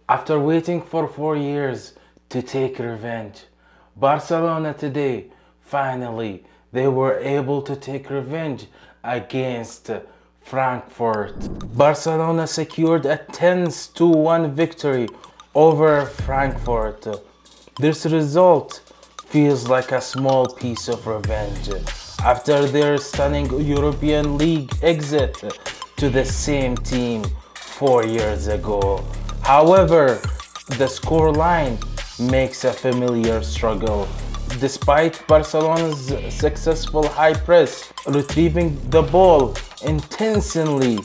After waiting for 4 years to take revenge, Barcelona today, finally, they were able to take revenge against Frankfurt. Barcelona secured a 10-1 victory over Frankfurt. This result feels like a small piece of revenge after their stunning European League exit to the same team 4 years ago. However, the scoreline makes a familiar struggle. Despite Barcelona's successful high press, retrieving the ball intensely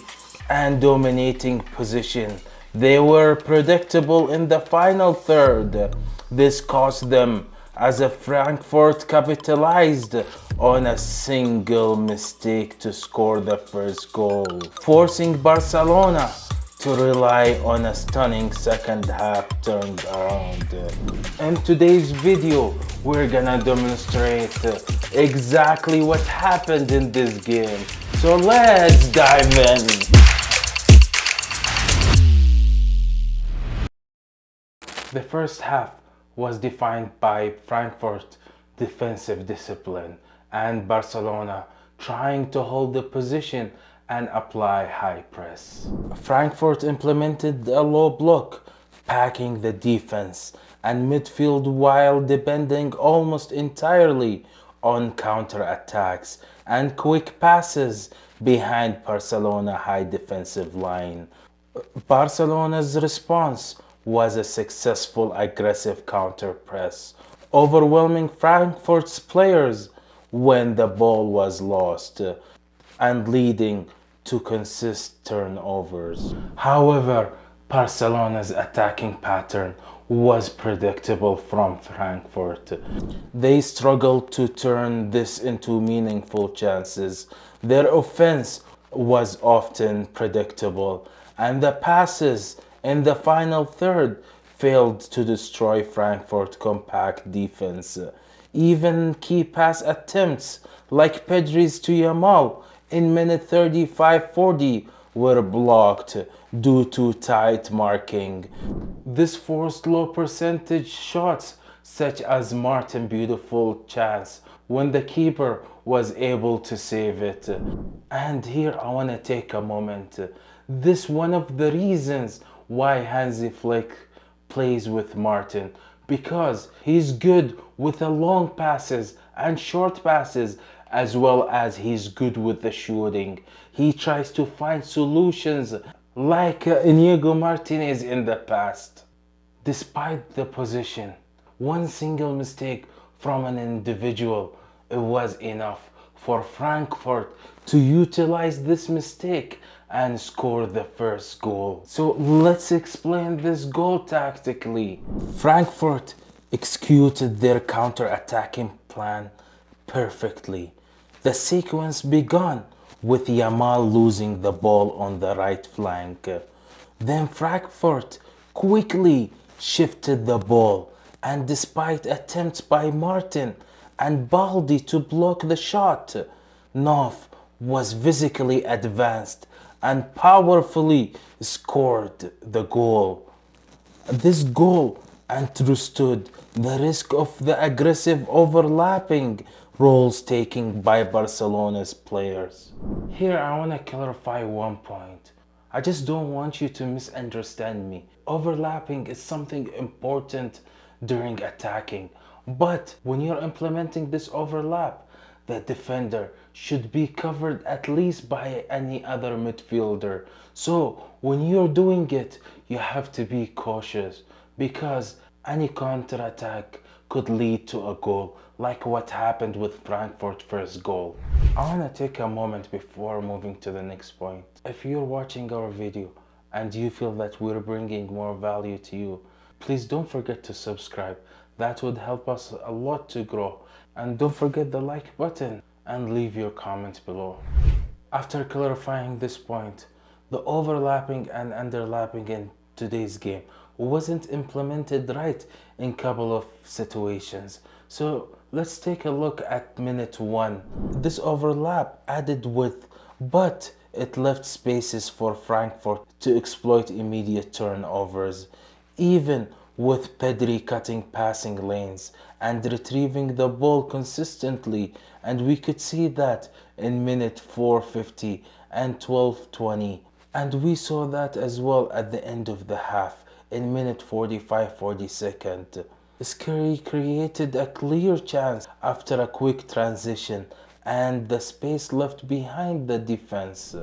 and dominating position, they were predictable in the final third. This cost them as Frankfurt capitalized on a single mistake to score the first goal, forcing Barcelona to rely on a stunning second half turned around. In today's video, we're gonna demonstrate exactly what happened in this game. So let's dive in. The first half was defined by Frankfurt defensive discipline and Barcelona trying to hold the position and apply high press. Frankfurt implemented a low block, packing the defense and midfield while depending almost entirely on counter-attacks and quick passes behind Barcelona high defensive line. Barcelona's response was a successful aggressive counter press, overwhelming Frankfurt's players when the ball was lost and leading to consistent turnovers. However, Barcelona's attacking pattern was predictable from Frankfurt. They struggled to turn this into meaningful chances. Their offense was often predictable, and the passes in the final third failed to destroy Frankfurt's compact defense. Even key pass attempts like Pedri's to Yamal in minute 35-40 were blocked due to tight marking. This forced low percentage shots such as Martin's beautiful chance when the keeper was able to save it. And here I want to take a moment. This is one of the reasons why Hansi Flick plays with Martin, because he's good with the long passes and short passes, as well as he's good with the shooting. He tries to find solutions like Inigo Martinez in the past. Despite the position, one single mistake from an individual, it was enough for Frankfurt to utilize this mistake and score the first goal. So let's explain this goal tactically. Frankfurt executed their counter-attacking plan perfectly. The sequence began with Yamal losing the ball on the right flank. Then Frankfurt quickly shifted the ball, and despite attempts by Martin and Baldi to block the shot, Knopf was physically advanced and powerfully scored the goal. This goal understood the risk of the aggressive overlapping roles taken by Barcelona's players. Here I want to clarify one point. I just don't want you to misunderstand me. Overlapping is something important during attacking, but when you're implementing this overlap, the defender should be covered at least by any other midfielder. So when you're doing it, you have to be cautious, because any counter-attack could lead to a goal, like what happened with Frankfurt's first goal. I want to take a moment before moving to the next point. If you're watching our video and you feel that we're bringing more value to you, please don't forget to subscribe. That would help us a lot to grow. And don't forget the like button and leave your comments below. After clarifying this point, the overlapping and underlapping in today's game wasn't implemented right in a couple of situations. So let's take a look at minute 1. This overlap added width, but it left spaces for Frankfurt to exploit immediate turnovers. even with Pedri cutting passing lanes and retrieving the ball consistently. And we could see that in minute 450 and 12:20. And we saw that as well at the end of the half in minute 45-42. Scurry created a clear chance after a quick transition and the space left behind the defense.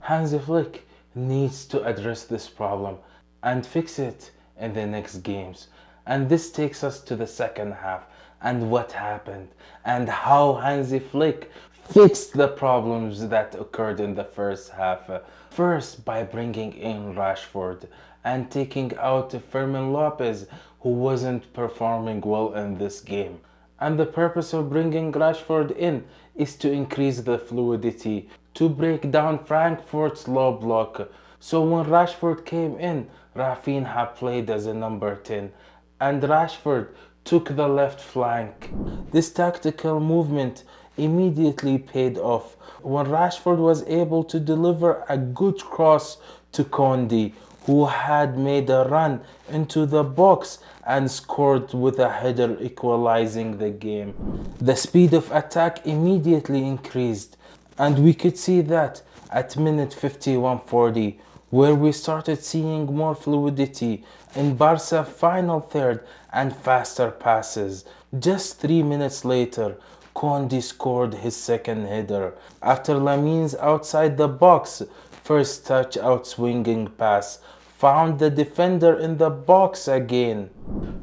Hansi Flick needs to address this problem and fix it in the next games. And this takes us to the second half and what happened and how Hansi Flick fixed the problems that occurred in the first half. First, by bringing in Rashford and taking out Fermin Lopez, who wasn't performing well in this game. And the purpose of bringing Rashford in is to increase the fluidity, to break down Frankfurt's low block. So when Rashford came in, Rafinha played as a number 10 and Rashford took the left flank. This tactical movement immediately paid off when Rashford was able to deliver a good cross to Kounde, who had made a run into the box and scored with a header, equalizing the game. The speed of attack immediately increased, and we could see that at minute 51-40, where we started seeing more fluidity in Barça final third and faster passes. Just 3 minutes later, Kounde scored his second header after Lamin's outside the box first touch out swinging pass found the defender in the box again.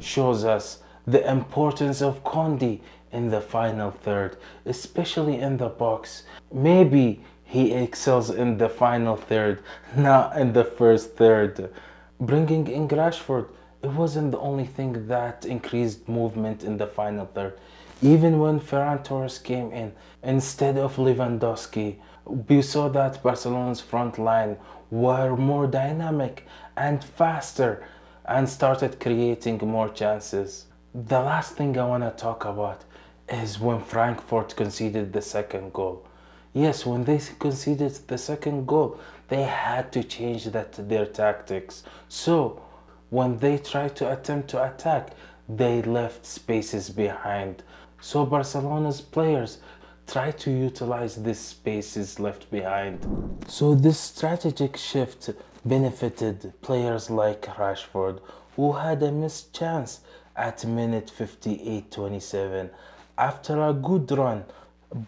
Shows us the importance of Kounde in the final third, especially in the box. Maybe he excels in the final third, not in the first third. Bringing in Rashford, it wasn't the only thing that increased movement in the final third. Even when Ferran Torres came in instead of Lewandowski, we saw that Barcelona's front line were more dynamic and faster and started creating more chances. The last thing I want to talk about is when Frankfurt conceded the second goal. Yes, when they conceded the second goal, they had to change their tactics. So when they tried to attempt to attack, they left spaces behind. So Barcelona's players tried to utilize these spaces left behind. So this strategic shift benefited players like Rashford, who had a missed chance at minute 58-27 after a good run,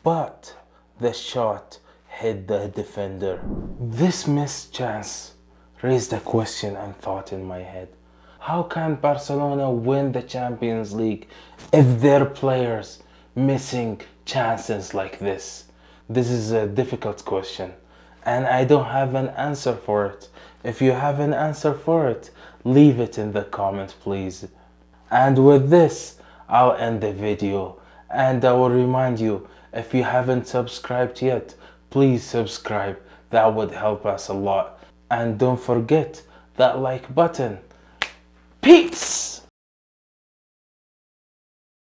but the shot hit the defender. This missed chance raised a question and thought in my head. How can Barcelona win the Champions League if their players missing chances like this? This is a difficult question and I don't have an answer for it. If you have an answer for it, leave it in the comments, please. And with this, I'll end the video and I will remind you, if you haven't subscribed yet, please subscribe. That would help us a lot. And don't forget that like button. Peace!